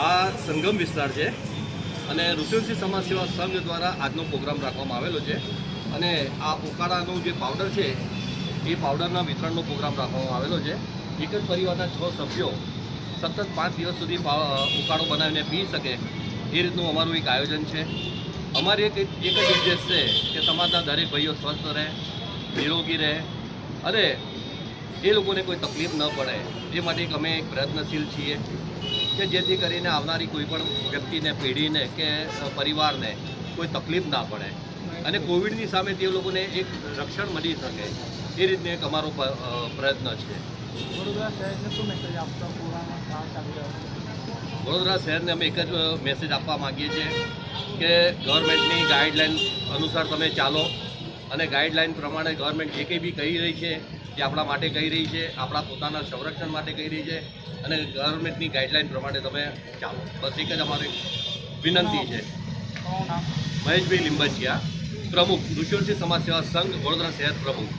આ સંગમ વિસ્તાર છે અને ઋષિવંશી સમાજ સેવા સંઘ દ્વારા આજનો પ્રોગ્રામ રાખવામાં આવેલો છે અને આ ઉકાળાનું જે પાવડર છે એ પાવડરના વિતરણનો પ્રોગ્રામ રાખવામાં આવેલો છે. એક જ પરિવારના 6 સભ્યો સતત 5 દિવસ સુધી ઉકાળો બનાવીને પી શકે એ રીતનું અમારું એક આયોજન છે. અમારી એક જ ઉદ્દેશ છે કે સમાજના દરેક ભાઈઓ સ્વસ્થ રહે, નિરોગી રહે અને એ લોકોને કોઈ તકલીફ ન પડે એ માટે અમે એક પ્રયત્નશીલ છીએ કે જેથી કરીને આવનારી કોઈ પણ વ્યક્તિને, પેઢીને કે પરિવારને કોઈ તકલીફ ના પડે અને કોવિડની સામે તે લોકોને એક રક્ષણ મળી શકે એ રીતનો એક અમારો પ્રયત્ન છે. વડોદરા શહેરને અમે એક જ મેસેજ આપવા માગીએ છીએ કે ગવર્મેન્ટની ગાઈડલાઈન અનુસાર તમે ચાલો અને ગાઈડલાઈન પ્રમાણે ગવર્મેન્ટ જે કંઈ બી કહી રહી છે જે આપણા માટે કહી રહી છે, આપણા પોતાના સંરક્ષણ માટે કહી રહી છે અને ગવર્મેન્ટની ગાઈડલાઈન પ્રમાણે તમે ચાલો. બસ એક જ અમારી વિનંતી છે. મહેશભાઈ લીંબચિયા, પ્રમુખ ઋષિવંશી સમાજ સેવા સંઘ, વડોદરા શહેર પ્રમુખ.